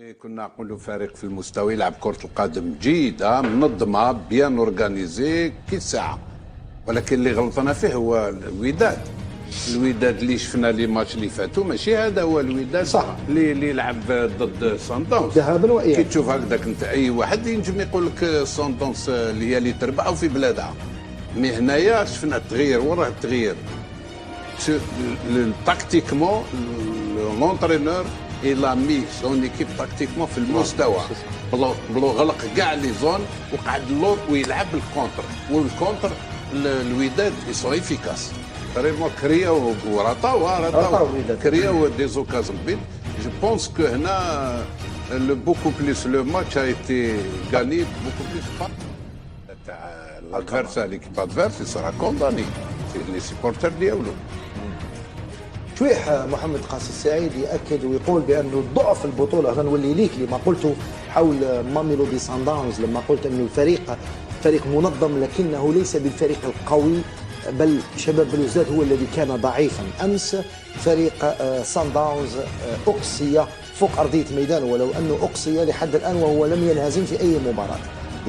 اللي كنا نقولوا فريق في المستوى يلعب كرة القدم جيدة منظمة بيان اورغانيزي كي الساعة، ولكن اللي غلطنا فيه هو الوداد. الوداد اللي شفنا لي ماتش اللي فاتوا ماشي هذا هو الوداد صح اللي يلعب ضد سان دونس ذهابا وايابا. كي تشوف هكذاك انت اي واحد ينجم يقول لك سان دونس اللي هي اللي تربح وفي بلادها، مي هنايا شفنا التغيير وراه التغيير تاكتيكمون. لونترينور إلا مي سون ايكيب تاكتيكمون في المستوى بلو غلق كاع لي زون وقعد اللور ويلعب الكونتر، والكونتر الوداد يسون افيكاس فريمون كريا ورطاو كريا دي زوكازون بين. جو بونس كو هنا بوكو بليس لو ماتش ا ايتي غاني بوكو بليس تاع لادفيرسار ليكيب ادفيرس سرا كونداني لي سيبورتر ديالو. شويح محمد قاسي السعيد ياكد ويقول بانه ضعف البطوله، هذا نولي ليك لما قلته حول ماميلودي سان داونز، لما قلت انه الفريق فريق منظم لكنه ليس بالفريق القوي، بل شباب بلوزداد هو الذي كان ضعيفا. امس فريق سان داونز اقصي فوق ارضيه ميدانه، ولو انه اقصي لحد الان وهو لم ينهزم في اي مباراه.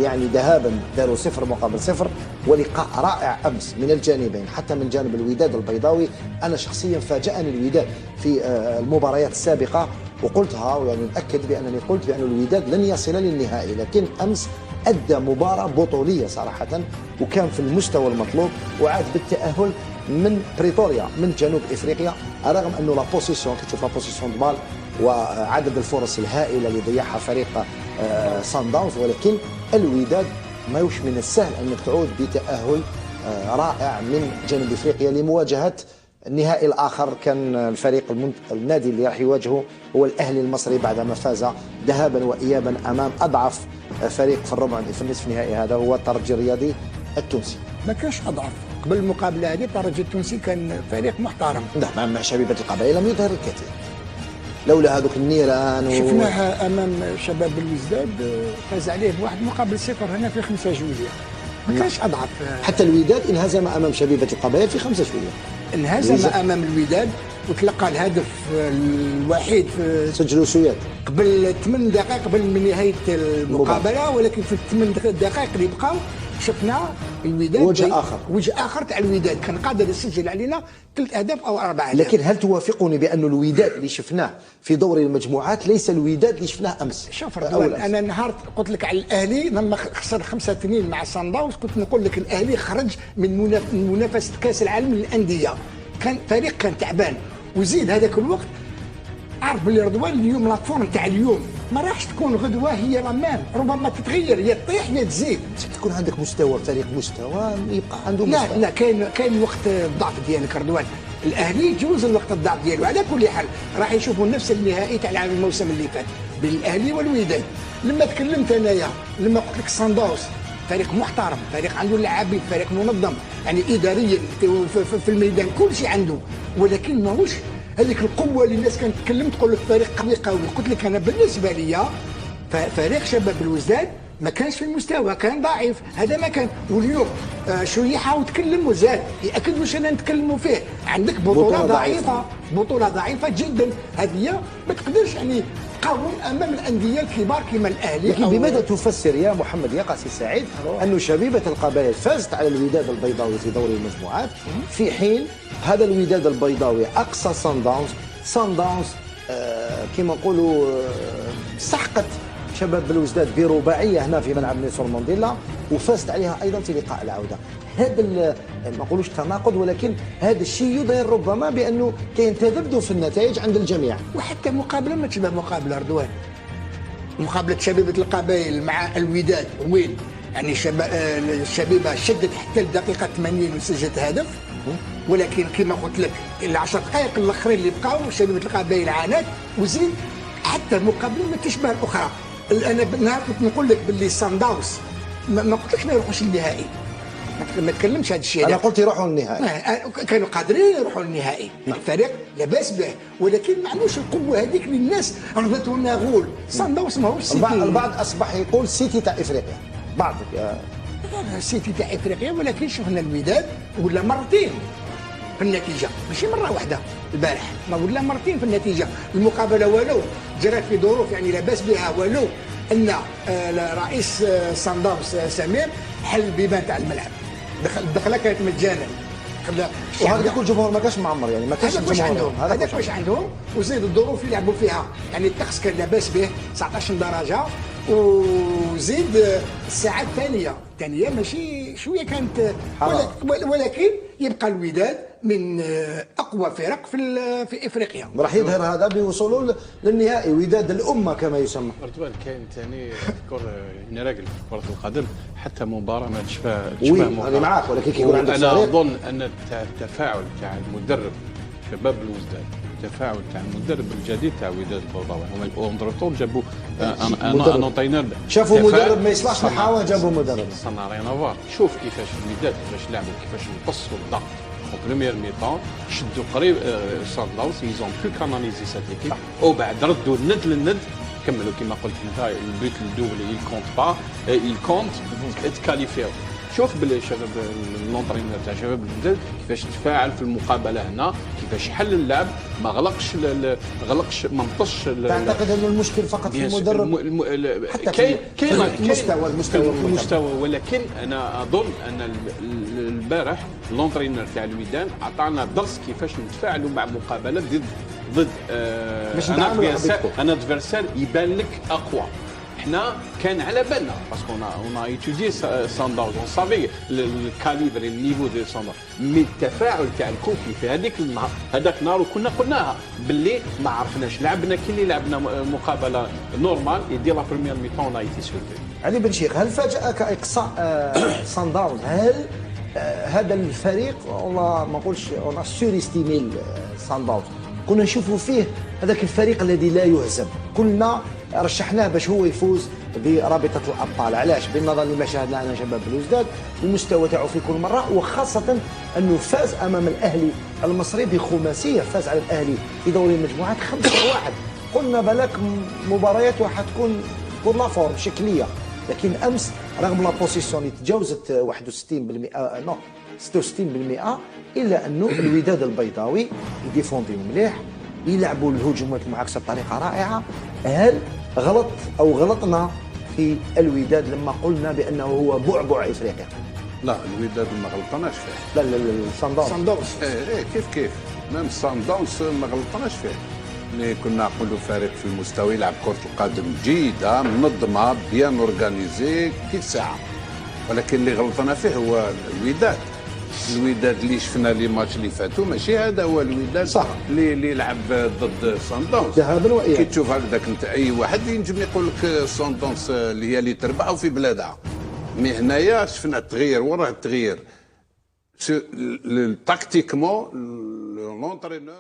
يعني ذهابا داروا 0-0، ولقاء رائع امس من الجانبين، حتى من جانب الوداد البيضاوي. انا شخصيا فاجأني الوداد في المباريات السابقه وقلتها، ويعني ناكد بانني قلت بان الوداد لن يصل للنهائي، لكن امس ادى مباراه بطوليه صراحه وكان في المستوى المطلوب، وعاد بالتاهل من بريتوريا من جنوب افريقيا، رغم انه لا بوسيسيون كتشوف لا بوسيسيون بال وعدد الفرص الهائله اللي ضيعها فريق سان داونز، ولكن الوداد ما يوش من السهل انك تعود بتاهل رائع من جنوب افريقيا لمواجهه النهائي الاخر. كان الفريق النادي اللي راح يواجهه هو الاهلي المصري بعدما فاز ذهابا وايابا امام اضعف فريق في الربع في النصف النهائي، هذا هو الترجي الرياضي التونسي. ما كانش اضعف قبل المقابله هذه. الترجي التونسي كان فريق محترم. نعم، مع شبيبه القبائل لم يظهر الكثير لولا هذوك النيران شفناها امام شباب بلوزداد، فاز عليه بواحد مقابل 0 هنا في 5 جويلية. ما كانش اضعف. حتى الوداد انهزم امام شبيبه القبائل في 5 جويلية. انهزم امام الوداد وتلقى الهدف الوحيد في سجلوا سويات قبل 8 دقائق قبل من نهايه المقابله، ولكن في 8 دقائق اللي بقاو شفنا الوداد وجه اخر تاع الوداد كان قادر يسجل علينا 3 اهداف او 4 اهداف. لكن هل توافقني بان الوداد اللي شفناه في دوري المجموعات ليس الوداد اللي شفناه امس؟ شوف رضوان، انا نهار قلت لك على الاهلي لما خسر 5-2 مع سان داونز، كنت نقول لك الاهلي خرج من منافسه كاس العالم للانديه، كان فريق كان تعبان. وزيد هذاك الوقت عارف بلي رضوان اليوم لاتفورم تاع اليوم ما راحش تكون غدوه هي رمان، ربما تتغير، يا تطيح يا تزيد. تكون عندك مستوى فريق مستوى يبقى عنده مستوى. لا كاين وقت الضعف ديالك رضوان. الاهلي يجوز الوقت الضعف ديالو. على كل حال راح يشوفوا نفس النهائي تاع العام الموسم اللي فات بين الاهلي والوداد. لما تكلمت انايا لما قلت لك سان داونز فريق محترم، فريق عنده لاعبين، فريق منظم، يعني اداريا في الميدان كل شيء عنده، ولكن ماهوش هذيك القوه اللي الناس كانت تتكلم تقول لك فريق قوي. قلت لك انا بالنسبه لي فريق شباب الوزداد ما كانش في المستوى، كان ضعيف، هذا ما كان. واليوم شويه يحاول تكلم وزاد ياكد واش انا نتكلموا فيه. عندك بطوله ضعيفه، بطوله ضعيفه جدا، هذه ما تقدرش يعني تقاوم امام الانديه الكبار كما الاهلي. لكن بماذا تفسر يا محمد يا قاسي سعيد انه شبيبه القبائل فازت على الوداد البيضاوي في دوري المجموعات، في حين هذا الوداد البيضاوي اقصى سان داونز كما نقولوا سحقت شباب بلوزداد برباعيه هنا في ملعب نيلسون مانديلا، وفازت عليها ايضا في لقاء العوده. هذا ما نقولوش تناقض، ولكن هذا الشيء يظهر ربما بانه كاين تذبذب في النتائج عند الجميع. وحتى مقابله ما تشبه مقابله رضوان. مقابله شبيبه القبائل مع الوداد وين يعني الشبيبه شدت حتى الدقيقه 80 وسجلت هدف، ولكن كما قلت لك ال10 دقائق الاخرين اللي بقاو شبيبه القبائل عانت. وزيد حتى المقابله ما تشبه الاخرى. انا نهار كنت نقول لك باللي سان داونز ما قلتلكش ما يروحوش للنهائي، ما تكلمش هذا الشيء. انا قلت يروحوا للنهائي، كانوا قادرين يروحوا للنهائي. الفريق لاباس به، ولكن ما عندوش القوه هذيك اللي الناس رضته لنا غول. سان داونز ماهوش سيتي. البعض اصبح يقول سيتي تاع افريقيا، بعض السيتي تاع افريقيا، ولكن شفنا الوداد ولا مرتين في النتيجه، ماشي مره واحده البارح، ما ولا مرتين في النتيجه. المقابله ولو جرت في ظروف يعني لا باس بها، ولو ان رئيس صن داونز سمير حل بيبان تاع الملعب، الدخله كانت مجانا. وهذا كل الجمهور ما كانش معمر، يعني ما كانش هذاك واش الجمهور عندهم، هذاك واش عندهم، وزيد الظروف اللي يلعبوا فيها، يعني الطقس كان لاباس به 19 درجه، وزيد الساعه الثانيه ماشي شويه كانت، ولكن يبقى الوداد من اقوى فرق في افريقيا. راح يظهر هذا بوصوله للنهائي، وداد الامه كما يسمى. رضوان كاين ثاني تذكر هنا راجل في كره القدم حتى مباراه ما تشبه وي انا معاك، ولكن كيكون عندك انا فريق. اظن ان التفاعل تاع المدرب شباب الوزداد، التفاعل تاع المدرب الجديد تاع وداد البيضاوي، هما اونتر جابوا انا نوطينا شافوا مدرب ما يصلحش للحاوه جابوا مدرب. صنع ريان افوار. شوف كيفاش الوداد كيفاش لعبوا، كيفاش نقصوا الضغط au premier mi-temps، شدوا قريب صن داونز، ils ont pu canaliser cette équipe، وبعد ردوا الند للند، كملوا كما قلت انت البيت الدوبلي il compte pas il compte تكاليفيو. شوف بالشباب اللونترينور تاع شباب الوداد كيفاش تفاعل في المقابله هنا، كيفاش حل اللعب، ما غلقش ما مطش. تعتقد انه المشكل فقط في المدرب؟ كاين المستوى، ولكن انا اظن ان البارح اللونترينور تاع الوداد عطانا درس كيفاش نتفاعلوا مع مقابله ضد ان ادفيرسير يبان لك اقوى. احنا كان على بالنا باسكو اون ايتودي صن داونز، اون سافي الكاليبر النيفو دو صن داونز، مي التفاعل تاع الكوفي في هذيك النهار، هذاك النهار وكنا قلناها باللي ما عرفناش لعبنا كي اللي لعبنا مقابله نورمال يدي لا بروميير مي طون ايتي سورتي. علي بن شيخ، هل فاجأك اقصاء صن داونز؟ هل هذا الفريق والله ما نقولش اون سور استيميل صن داونز، كنا نشوفوا فيه هذاك الفريق الذي لا يهزم، كنا رشحناه باش هو يفوز برابطه الابطال. علاش؟ بالنظر لما شاهدنا انا شباب الوزداد، المستوى تاعو في كل مره، وخاصه انه فاز امام الاهلي المصري بخماسيه، فاز على الاهلي في دوري المجموعات 5-1. قلنا بالك مباريات حتكون بور لا فورم شكليه، لكن امس رغم لا بوزيسيون اللي تجاوزت 61% نو 66%، الا انه الوداد البيضاوي يديفونديو مليح، يلعبوا الهجومات المعاكسه بطريقه رائعه. هل غلط او غلطنا في الوداد لما قلنا بانه هو بعبع افريقيا؟ لا الوداد ما غلطناش فيه. لا صن داونز كيف ميم صن داونز ما غلطناش فيه، اللي كنا نقولوا فريق في المستوى يلعب كرة القدم جيدة منظمة بيان اورغانيزي كل ساعة، ولكن اللي غلطنا فيه هو الوداد اللي شفنا لي ماتش اللي فاتوا ماشي هذا هو الوداد صح اللي يلعب ضد صن داونز. ذهابا وايابا كي تشوف هكذاك انت اي واحد ينجم يقول لك صن داونز اللي هي اللي تربح وفي بلادها، مي هنايا شفنا التغيير وراه التغيير تاكتيكمون لونترينور